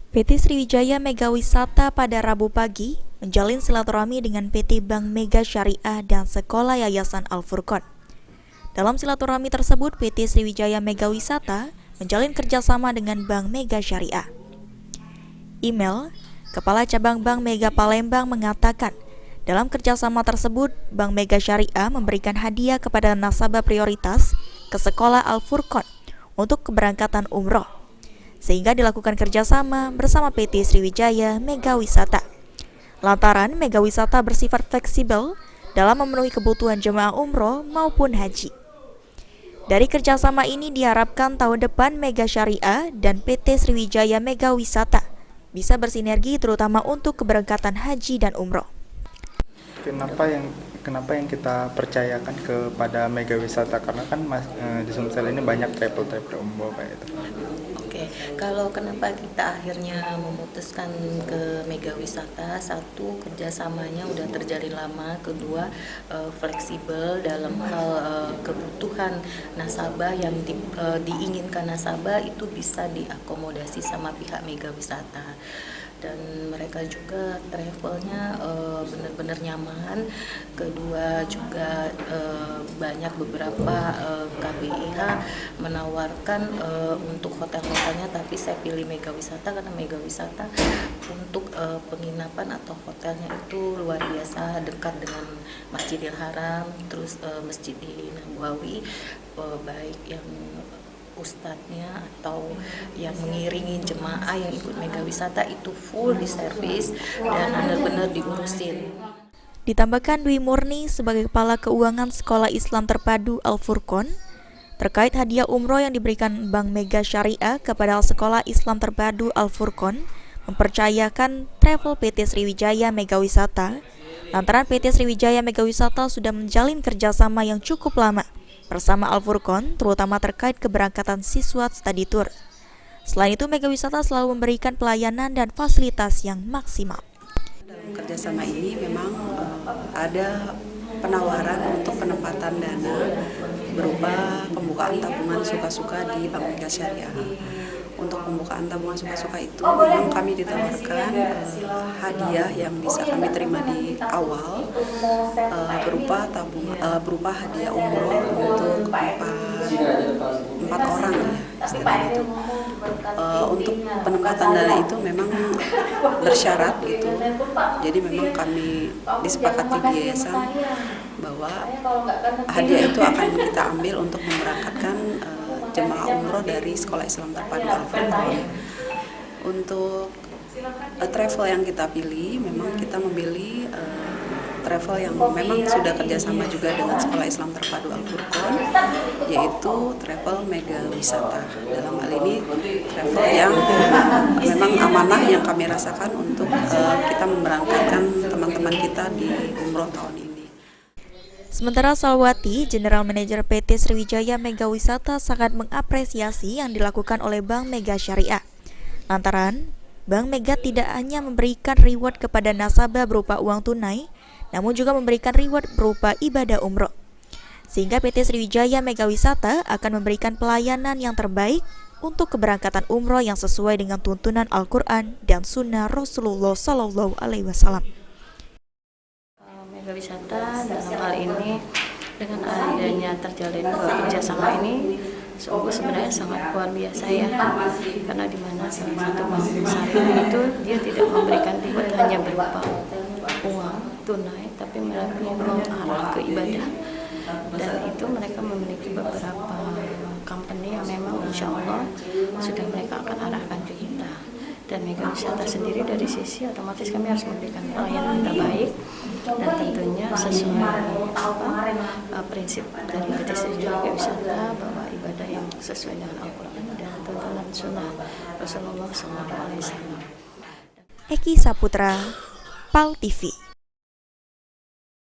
PT Sriwijaya Mega Wisata pada Rabu pagi menjalin silaturahmi dengan PT Bank Mega Syariah dan Sekolah Yayasan Al-Furqon. Dalam silaturahmi tersebut, PT Sriwijaya Mega Wisata menjalin kerjasama dengan Bank Mega Syariah. Email Kepala Cabang Bank Mega Palembang mengatakan, dalam kerjasama tersebut, Bank Mega Syariah memberikan hadiah kepada nasabah prioritas ke Sekolah Al-Furqon untuk keberangkatan umroh, sehingga dilakukan kerjasama bersama PT Sriwijaya Mega Wisata. Lantaran Mega Wisata bersifat fleksibel dalam memenuhi kebutuhan jemaah umroh maupun haji. Dari kerjasama ini diharapkan tahun depan Mega Syariah dan PT Sriwijaya Mega Wisata bisa bersinergi terutama untuk keberangkatan haji dan umroh. Kenapa yang kita percayakan kepada Mega Wisata, karena kan di Sumsel ini banyak travel umroh kayak itu. Oke, kalau kenapa kita akhirnya memutuskan ke Mega Wisata, satu, kerjasamanya udah terjalin lama, kedua, fleksibel dalam hal kebutuhan nasabah yang diinginkan nasabah itu bisa diakomodasi sama pihak Mega Wisata. Dan mereka juga travelnya benar-benar nyaman. Kedua juga banyak beberapa KBIH menawarkan untuk hotel-hotelnya, tapi saya pilih Mega Wisata karena Mega Wisata untuk penginapan atau hotelnya itu luar biasa, dekat dengan Masjidil Haram, terus Masjid di Nabawi, baik yang ustadznya atau yang mengiringi jemaah yang ikut Mega Wisata itu full diservis dan benar-benar diurusin. Ditambahkan Dwi Murni sebagai Kepala Keuangan Sekolah Islam Terpadu Al-Furqon terkait hadiah umroh yang diberikan Bank Mega Syariah kepada Sekolah Islam Terpadu Al-Furqon, mempercayakan travel PT Sriwijaya Mega Wisata lantaran PT Sriwijaya Mega Wisata sudah menjalin kerjasama yang cukup lama bersama Al-Furqon, terutama terkait keberangkatan siswa study tour. Selain itu, Mega Wisata selalu memberikan pelayanan dan fasilitas yang maksimal. Dalam kerjasama ini memang ada penawaran untuk penempatan dana berupa pembukaan tabungan suka-suka di Bank Mega Syariah. Untuk pembukaan tabungan suka-suka itu memang kami ditawarkan hadiah yang bisa kami terima di awal berupa hadiah umroh untuk empat orang ya, istilahnya itu. Untuk penempatan dana itu memang bersyarat gitu. Jadi memang kami disepakati di yayasan bahwa hadiah itu akan kita ambil untuk memberangkatkan jemaah umroh dari Sekolah Islam Terpadu Al-Furqon. Untuk travel yang kita pilih, memang kita memilih travel yang memang sudah kerjasama juga dengan Sekolah Islam Terpadu Al-Furqon, yaitu travel Mega Wisata. Dalam hal ini travel yang memang amanah yang kami rasakan untuk kita memberangkatkan teman-teman kita di umroh tahun ini. Sementara Salwati, General Manager PT Sriwijaya Mega Wisata sangat mengapresiasi yang dilakukan oleh Bank Mega Syariah. Lantaran, Bank Mega tidak hanya memberikan reward kepada nasabah berupa uang tunai, namun juga memberikan reward berupa ibadah umroh. Sehingga PT Sriwijaya Mega Wisata akan memberikan pelayanan yang terbaik untuk keberangkatan umroh yang sesuai dengan tuntunan Al-Quran dan Sunnah Rasulullah SAW. Mega Wisata dalam hal ini dengan adanya terjalin kerjasama ini sebenarnya sangat luar biasa ya, karena di mana salah satu bank syariah itu dia tidak memberikan reward hanya berupa uang tunai, tapi mereka mengarah ke ibadah, dan itu mereka memiliki beberapa company yang memang insya Allah sudah mereka akan arahkan ke kita. Dan Mega Wisata sendiri dari sisi otomatis kami harus memberikan pelayanan terbaik dan tentunya sesuai prinsip dari PT Sriwijaya Mega Wisata bahwa ibadah yang sesuai dengan Al-Quran dan tuntunan Sunnah Rasulullah SAW. Eki Saputra, PAL TV.